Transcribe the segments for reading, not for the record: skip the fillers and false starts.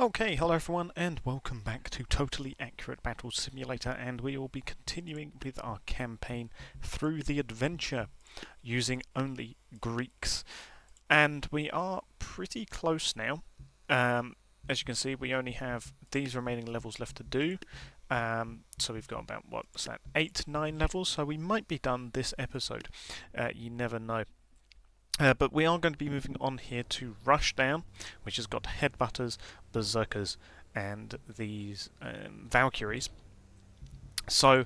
Okay, hello everyone and welcome back to Totally Accurate Battle Simulator, and we will be continuing with our campaign through the adventure using only Greeks. And we are pretty close now. As you can see, we only have these remaining levels left to do. So we've got about, what's that, 8, 9 levels, so we might be done this episode. You never know. But we are going to be moving on here to Rushdown, which has got Headbutters, Berserkers, and these Valkyries. So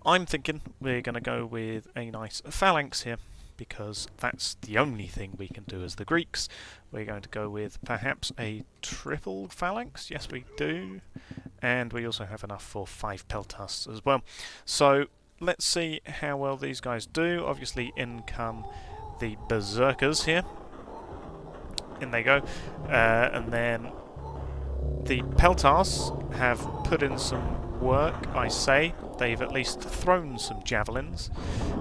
I'm thinking we're going to go with a nice Phalanx here, because that's the only thing we can do as the Greeks. We're going to go with perhaps a triple Phalanx. Yes, we do. And we also have enough for 5 Peltasts as well. So let's see how well these guys do. Obviously, in come the Berserkers here. In they go. And then the Peltasts have put in some work, I say. They've at least thrown some javelins.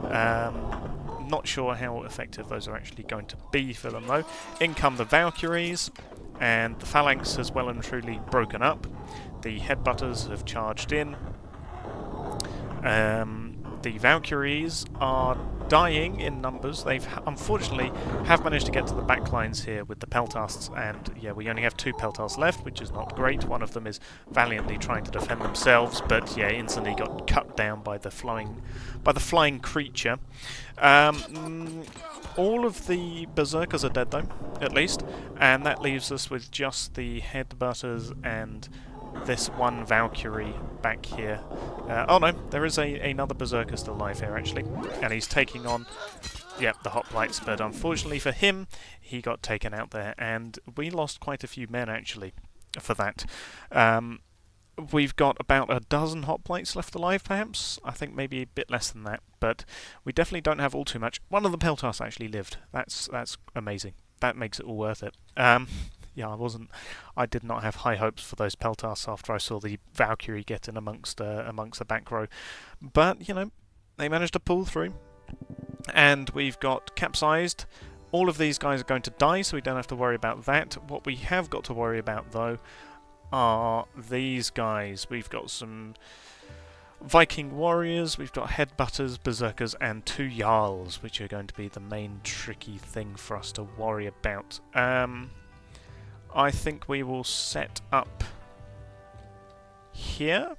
Not sure how effective those are actually going to be for them though. In come the Valkyries, and the Phalanx has well and truly broken up. The Headbutters have charged in. The Valkyries are dying in numbers. They've unfortunately have managed to get to the back lines here with the Peltasts, and yeah, we only have 2 Peltasts left, which is not great. One of them is valiantly trying to defend themselves, but yeah, instantly got cut down by the flying creature. All of the Berserkers are dead though, at least, and that leaves us with just the Headbutters and this one Valkyrie back here. Oh no, there is another Berserker still alive here actually, and he's taking on, the hoplites, but unfortunately for him, he got taken out there, and we lost quite a few men actually for that. We've got about a dozen hoplites left alive perhaps, I think maybe a bit less than that, but we definitely don't have all too much. One of the Peltasts actually lived. That's amazing. That makes it all worth it. Yeah, I did not have high hopes for those Peltasts after I saw the Valkyrie get in amongst the back row. But, you know, they managed to pull through. And we've got capsized. All of these guys are going to die, so we don't have to worry about that. What we have got to worry about, though, are these guys. We've got some Viking warriors, we've got Headbutters, Berserkers, and 2 Jarls, which are going to be the main tricky thing for us to worry about. I think we will set up here,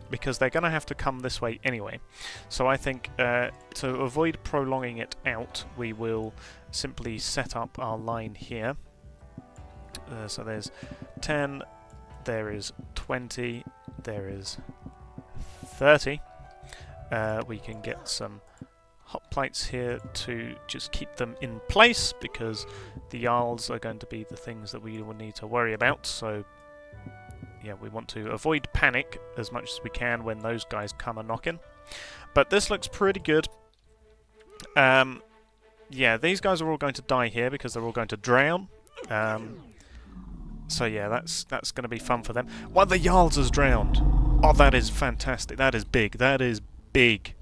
because they're going to have to come this way anyway. So I think to avoid prolonging it out, we will simply set up our line here. So there's 10, there is 20, there is 30. We can get some hoplites here to just keep them in place, because the Jarls are going to be the things that we will need to worry about. So yeah, we want to avoid panic as much as we can when those guys come a knocking. But this looks pretty good. Yeah, these guys are all going to die here because they're all going to drown. So yeah, that's going to be fun for them. One of the Jarls has drowned. Oh, that is fantastic. That is big. That is big.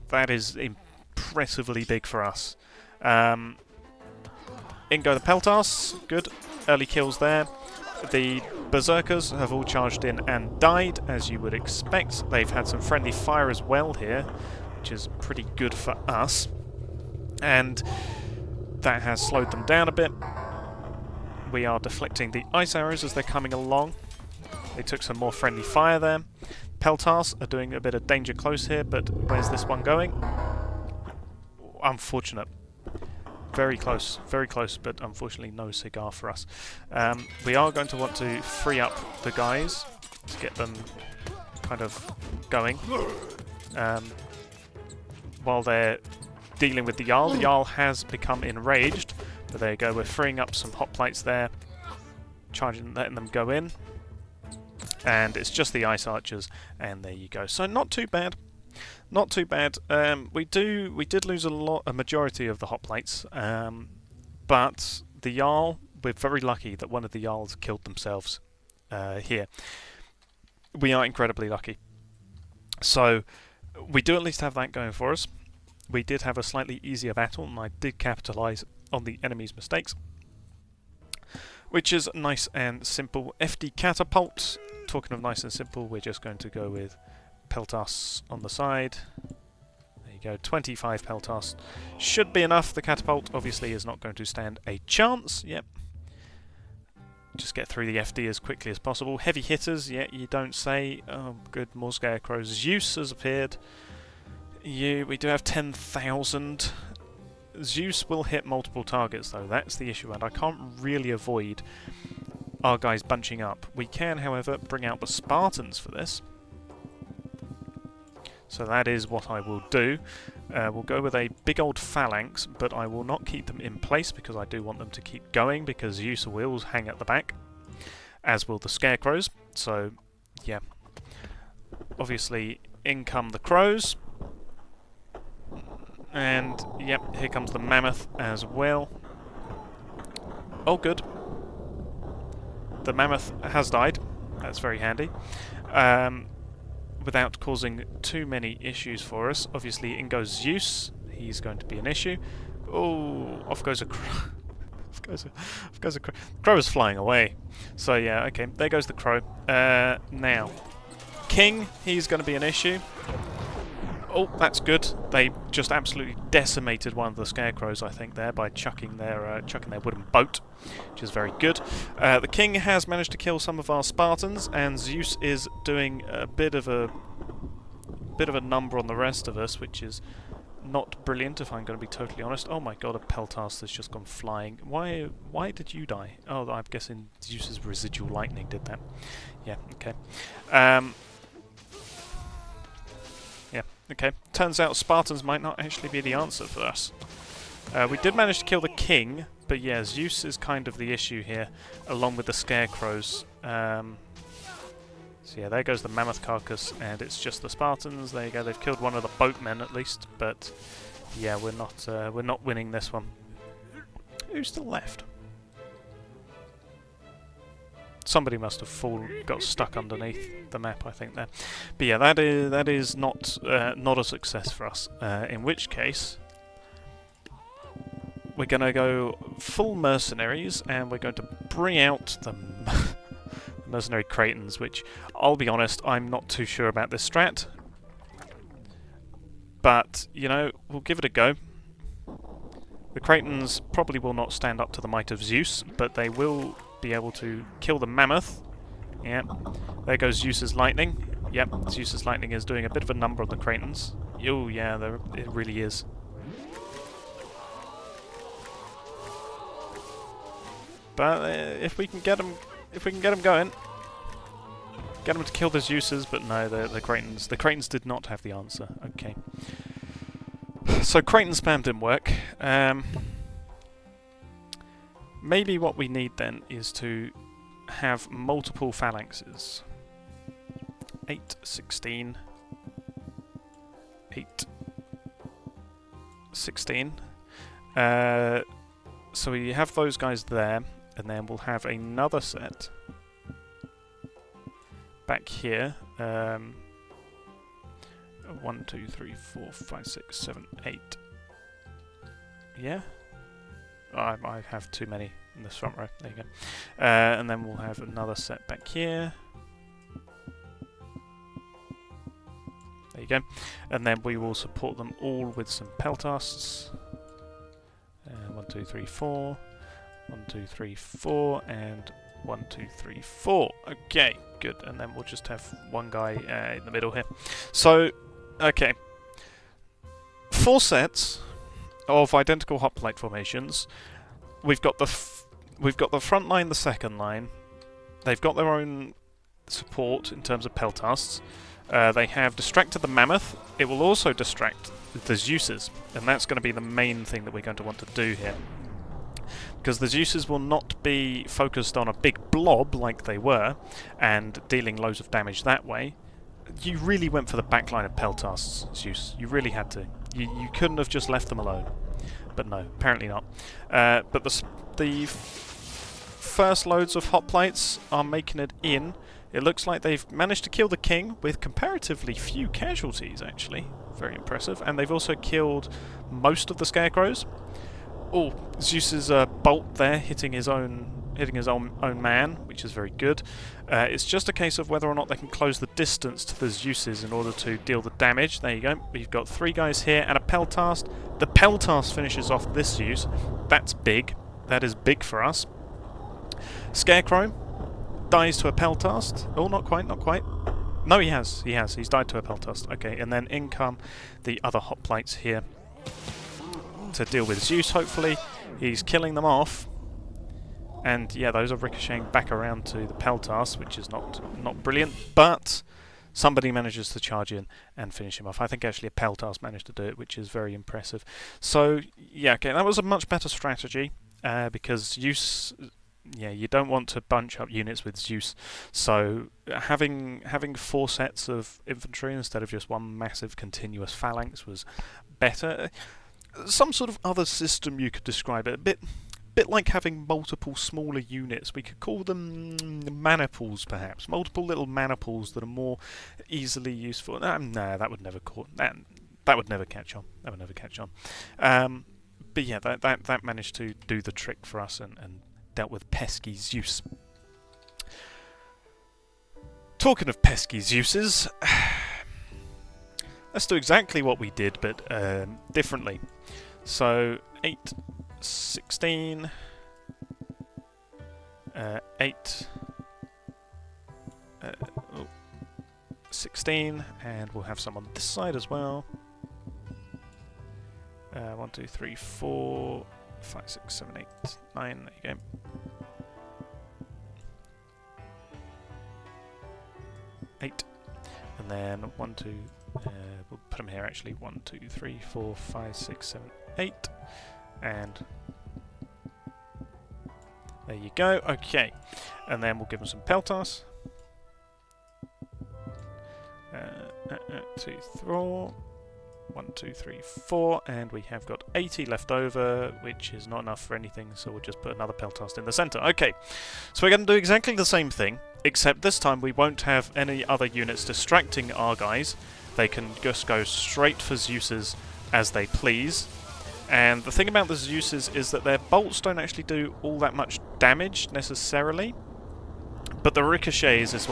That is impressively big for us. In go the Peltasts. Good. Early kills there. The Berserkers have all charged in and died, as you would expect. They've had some friendly fire as well here, which is pretty good for us. And that has slowed them down a bit. We are deflecting the ice arrows as they're coming along. They took some more friendly fire there. Peltasts are doing a bit of danger close here, but where's this one going? Unfortunate. Very close, but unfortunately no cigar for us. We are going to want to free up the guys to get them kind of going. While they're dealing with the Jarl. The Jarl has become enraged. But there you go, we're freeing up some hoplites there. Letting them go in. And it's just the ice archers, and there you go. So not too bad. Not too bad. We did lose a majority of the hoplites, but the Jarl, we're very lucky that one of the Jarls killed themselves here. We are incredibly lucky. So we do at least have that going for us. We did have a slightly easier battle, and I did capitalise on the enemy's mistakes. which is nice and simple. FD catapult. Talking of nice and simple, we're just going to go with peltas on the side. There you go, 25 peltas. Should be enough. The catapult obviously is not going to stand a chance. Yep. Just get through the FD as quickly as possible. Heavy hitters, yeah, you don't say. Oh, good, more scarecrows. Zeus has appeared. We do have 10,000. Zeus will hit multiple targets, though. That's the issue, and I can't really avoid our guys bunching up. We can, however, bring out the Spartans for this. So that is what I will do. We'll go with a big old phalanx, but I will not keep them in place because I do want them to keep going, because Zeus will hang at the back, as will the scarecrows. So, yeah. Obviously, in come the crows. And, yep, here comes the mammoth as well. Oh, good. The mammoth has died. That's very handy. Without causing too many issues for us. Obviously, in goes Zeus. He's going to be an issue. Oh, off goes a crow. off goes a crow. Crow is flying away. So yeah, okay. There goes the crow. Now, king. He's going to be an issue. Oh, that's good. They just absolutely decimated one of the scarecrows, I think, there by chucking their wooden boat, which is very good. The king has managed to kill some of our Spartans, and Zeus is doing a bit of a number on the rest of us, which is not brilliant, if I'm going to be totally honest. Oh my god, a peltas has just gone flying. Why did you die? Oh, I'm guessing Zeus's residual lightning did that. Yeah, okay. Yeah, okay. Turns out Spartans might not actually be the answer for us. We did manage to kill the king, but yeah, Zeus is kind of the issue here, along with the scarecrows. So yeah, there goes the mammoth carcass, and it's just the Spartans. There you go. They've killed one of the boatmen at least, but yeah, we're not winning this one. Who's still left? Somebody must have got stuck underneath the map, I think there. But yeah, that is not a success for us. In which case, we're going to go full mercenaries, and we're going to bring out the mercenary Cretans, which, I'll be honest, I'm not too sure about this strat. But, you know, we'll give it a go. The Cretans probably will not stand up to the might of Zeus, but they will be able to kill the mammoth. Yep. There goes Zeus's lightning. Yep, Zeus's lightning is doing a bit of a number on the Cretans. Oh yeah, it really is. But if we can get them going, get them to kill the Zeuses. But no, the Cretans did not have the answer. Okay. So Cretan spam didn't work. Maybe what we need then is to have multiple phalanxes. 8, 16, 8, 16. So we have those guys there, and then we'll have another set back here. 1, 2, 3, 4, 5, 6, 7, 8. Yeah? I have too many in this front row. There you go. And then we'll have another set back here. There you go. And then we will support them all with some peltasts. 1, 2, 3, 4. 1, 2, 3, 4. And 1, 2, 3, 4. Okay, good. And then we'll just have one guy in the middle here. So, okay. 4 sets of identical hoplite formations. We've got the front line, the second line. They've got their own support in terms of peltasts. They have distracted the mammoth. It will also distract the Zeuses, and that's going to be the main thing that we're going to want to do here. Because the Zeuses will not be focused on a big blob like they were, and dealing loads of damage that way. You really went for the backline of peltasts, Zeus. You really had to. You couldn't have just left them alone. But no, apparently not. But the first loads of hoplites are making it in. It looks like they've managed to kill the king with comparatively few casualties, actually. Very impressive. And they've also killed most of the scarecrows. Oh, Zeus's bolt there hitting his own hitting his own man, which is very good. It's just a case of whether or not they can close the distance to the Zeuses in order to deal the damage. There you go. We've got 3 guys here and a Peltast. The Peltast finishes off this Zeus. That's big. That is big for us. Scarecrow dies to a Peltast. Oh, not quite, not quite. No, he has. He has. He's died to a Peltast. Okay, and then in come the other hoplites here to deal with Zeus, hopefully. He's killing them off. And yeah, those are ricocheting back around to the Peltast, which is not brilliant, but somebody manages to charge in and finish him off. I think actually a Peltast managed to do it, which is very impressive. So yeah, okay, that was a much better strategy, because Zeus, yeah, you don't want to bunch up units with Zeus. So having 4 sets of infantry instead of just one massive continuous phalanx was better. Some sort of other system you could describe it, a bit like having multiple smaller units. We could call them maniples, perhaps. Multiple little maniples that are more easily useful. No, that would never that would never catch on. That would never catch on. But yeah, that managed to do the trick for us and dealt with pesky Zeus. Talking of pesky Zeuses, let's do exactly what we did, but differently. So 8, 16, 8, 16, and we'll have some on this side as well. 1, 2, 3, 4, 5, 6, 7, 8, 9. There you go. And then 1, 2, we'll put them here actually. 1, 2, 3, 4, 5, 6, 7, 8, and there you go. Okay, and then we'll give them some Peltas. 2, 3, 1, 2, 3, 4, and we have got 80 left over, which is not enough for anything, so we'll just put another Peltast in the centre. Okay, so we're going to do exactly the same thing, except this time we won't have any other units distracting our guys. They can just go straight for Zeuses as they please. And the thing about the Zeuses is that their bolts don't actually do all that much damage necessarily, but the ricochets is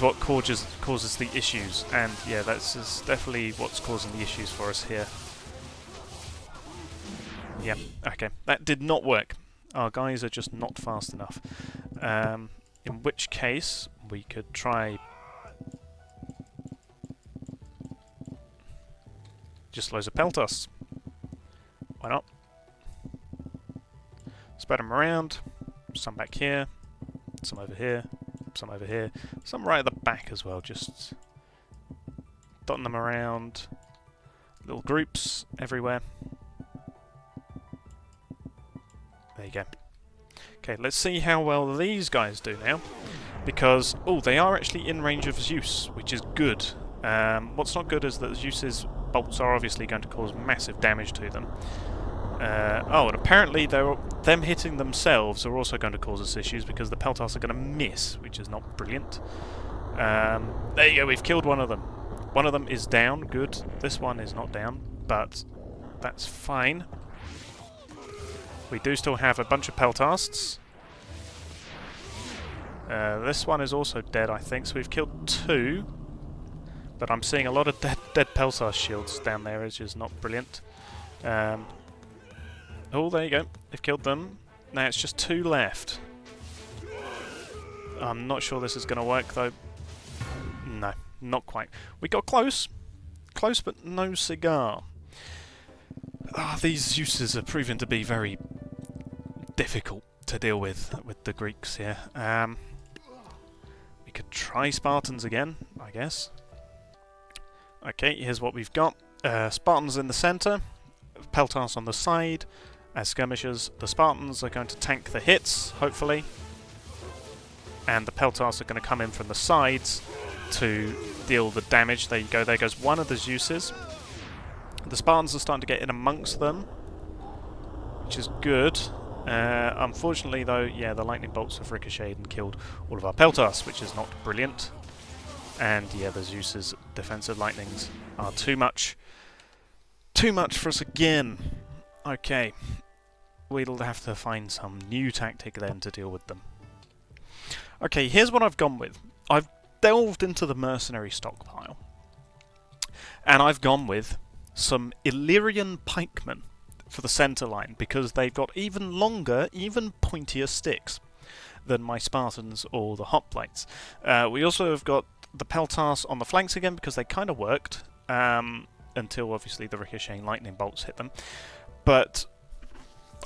what causes the issues, and yeah, that's definitely what's causing the issues for us here. Yeah, okay, that did not work. Our guys are just not fast enough. In which case, we could try just loads of Peltas. Why not? Spread them around. Some back here, some over here, some over here, some right at the back as well, just dotting them around, little groups everywhere. There you go. Okay, let's see how well these guys do now, because, oh, they are actually in range of Zeus, which is good. What's not good is that Zeus's bolts are obviously going to cause massive damage to them. Oh, and apparently them hitting themselves are also going to cause us issues, because the Peltas are going to miss, which is not brilliant. There you go, we've killed one of them. One of them is down, good. This one is not down, but that's fine. We do still have a bunch of Peltasts. This one is also dead, I think, so we've killed 2. But I'm seeing a lot of dead Peltast shields down there, which is not brilliant. Oh, there you go. They've killed them. Now it's just 2 left. I'm not sure this is going to work, though. No, not quite. We got close. Close, but no cigar. These Zeuses are proving to be very difficult to deal with the Greeks here. We could try Spartans again, I guess. Okay, here's what we've got. Spartans in the centre, Peltas on the side. As skirmishers, the Spartans are going to tank the hits, hopefully. And the Peltas are going to come in from the sides to deal the damage. There you go, there goes one of the Zeuses. The Spartans are starting to get in amongst them, which is good. Unfortunately, though, yeah, the lightning bolts have ricocheted and killed all of our Peltas, which is not brilliant. And yeah, the Zeus's defensive lightnings are too much. Too much for us again. Okay. we'll have to find some new tactic then to deal with them. Okay, here's what I've gone with. I've delved into the mercenary stockpile, and I've gone with some Illyrian pikemen for the centre line, because they've got even longer, even pointier sticks than my Spartans or the hoplites. We also have got the peltas on the flanks again, because they kind of worked, until obviously the ricocheting lightning bolts hit them. But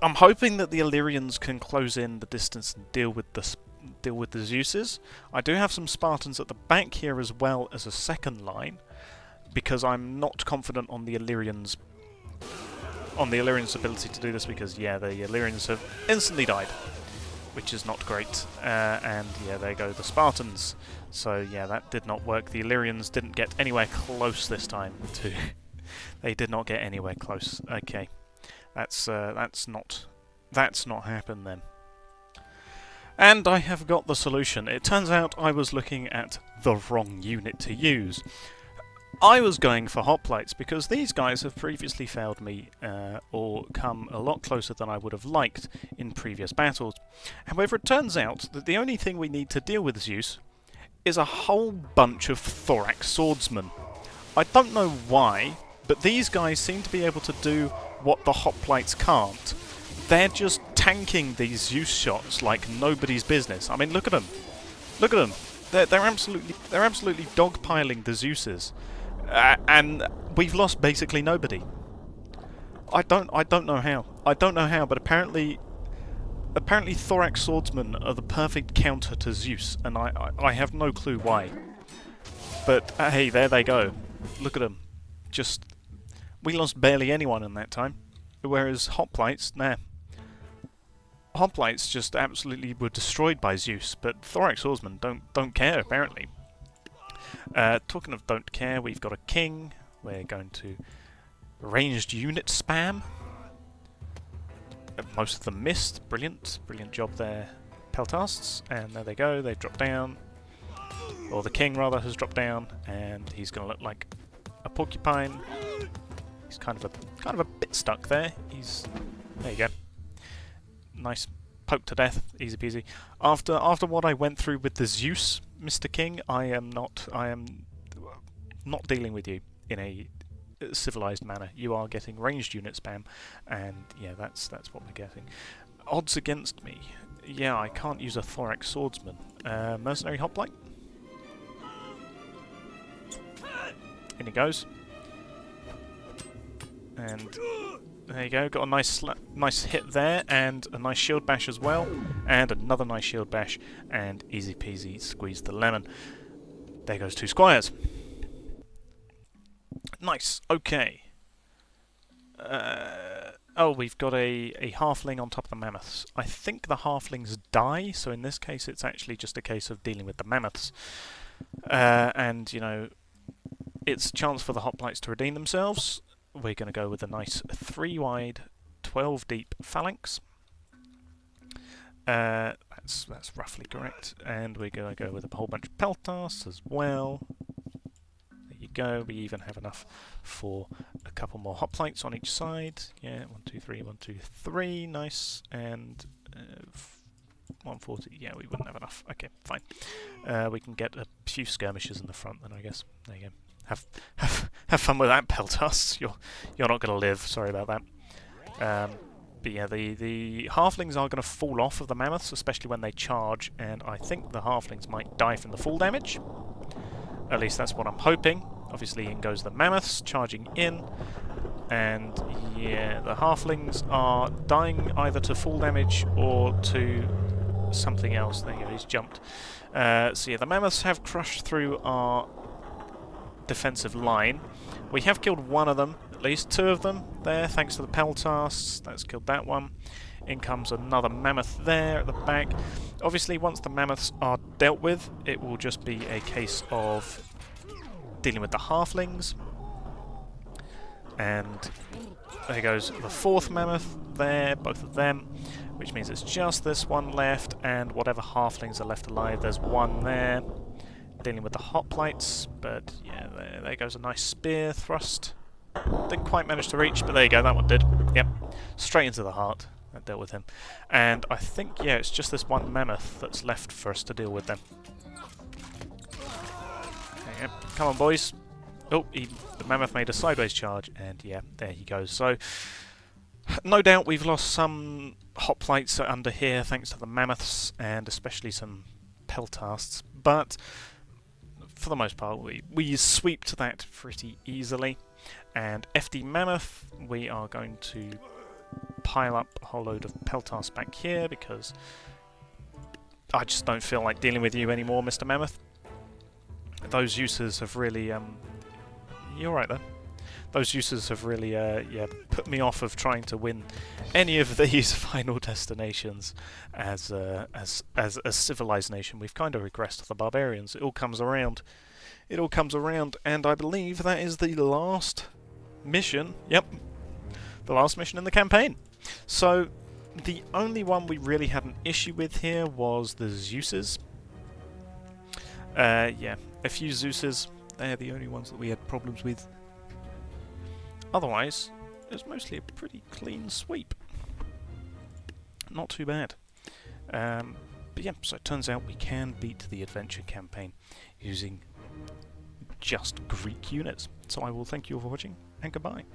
I'm hoping that the Illyrians can close in the distance and deal with the Zeuses. I do have some Spartans at the back here as well as a second line, because I'm not confident on the Illyrians' ability to do this, because yeah, the Illyrians have instantly died, which is not great. And yeah, there go the Spartans. So yeah, that did not work. The Illyrians didn't get anywhere close this time. They did not get anywhere close. Okay, that's not happened then. And I have got the solution. It turns out I was looking at the wrong unit to use. I was going for hoplites because these guys have previously failed me, or come a lot closer than I would have liked in previous battles. However, it turns out that the only thing we need to deal with Zeus is a whole bunch of thorax swordsmen. I don't know why, but these guys seem to be able to do what the hoplites can't. They're just tanking these Zeus shots like nobody's business. I mean, look at them. Look at them. They're absolutely dogpiling the Zeuses. And we've lost basically nobody. I don't know how. I don't know how, but apparently thorax swordsmen are the perfect counter to Zeus, and I have no clue why. But hey, there they go. Look at them. Just, we lost barely anyone in that time, whereas hoplites, nah. Hoplites just absolutely were destroyed by Zeus, but thorax swordsmen don't care apparently. Talking of don't care, we've got a king. We're going to ranged unit spam. Most of them missed. Brilliant job there, peltasts. And there they go. They've dropped down, or the king rather has dropped down, and he's going to look like a porcupine. He's kind of a bit stuck there. There you go. Nice poke to death, easy peasy. After what I went through with the Zeus, Mr. King, I am not dealing with you in a civilized manner. You are getting ranged unit spam, and yeah, that's what we're getting. Odds against me. Yeah, I can't use a thorax swordsman. Mercenary hoplite. In he goes. And there you go, got a nice hit there, and a nice shield bash as well, and another nice shield bash, and easy peasy squeeze the lemon. There goes 2 squires. Nice, okay. Oh, we've got a halfling on top of the mammoths. I think the halflings die, so in this case it's actually just a case of dealing with the mammoths. And, you know, it's a chance for the hoplites to redeem themselves. We're going to go with a nice 3 wide, 12 deep phalanx. That's roughly correct. And we're going to go with a whole bunch of peltas as well. There you go. We even have enough for a couple more hoplites on each side. Yeah, 1, 2, 3, 1, 2, 3. Nice. And 140. Yeah, we wouldn't have enough. Okay, fine. We can get a few skirmishers in the front then, I guess. There you go. Have fun with that, peltas. You're not going to live. Sorry about that. But yeah, the halflings are going to fall off of the mammoths, especially when they charge, and I think the halflings might die from the fall damage. At least that's what I'm hoping. Obviously, in goes the mammoths charging in, and yeah, the halflings are dying either to fall damage or to something else. There you go. He's jumped. So yeah, the mammoths have crushed through our defensive line. We have killed one of them, at least 2 of them there, thanks to the peltasts. That's killed that one. In comes another mammoth there at the back. Obviously, once the mammoths are dealt with, it will just be a case of dealing with the halflings. And there goes the 4th mammoth there, both of them, which means it's just this one left, and whatever halflings are left alive, there's 1 there. Dealing with the hoplites, but yeah, there goes a nice spear thrust. Didn't quite manage to reach, but there you go, that one did. Yep, straight into the heart. That dealt with him. And I think, yeah, it's just this one mammoth that's left for us to deal with then. Okay, come on, boys. Oh, the mammoth made a sideways charge, and yeah, there he goes. So, no doubt we've lost some hoplites under here thanks to the mammoths, and especially some peltasts, but for the most part we sweeped that pretty easily. And FD Mammoth, we are going to pile up a whole load of peltasts back here because I just don't feel like dealing with you anymore, Mr. Mammoth. Those uses have really... you're right there. Those uses have really yeah, put me off of trying to win any of these final destinations as a civilized nation. We've kind of regressed to the barbarians. It all comes around. It all comes around, and I believe that is the last mission. Yep, the last mission in the campaign. So the only one we really had an issue with here was the Zeuses. Yeah, a few Zeuses. They're the only ones that we had problems with. Otherwise, it was mostly a pretty clean sweep. Not too bad. But yeah, so it turns out we can beat the adventure campaign using just Greek units. So I will thank you all for watching, and goodbye.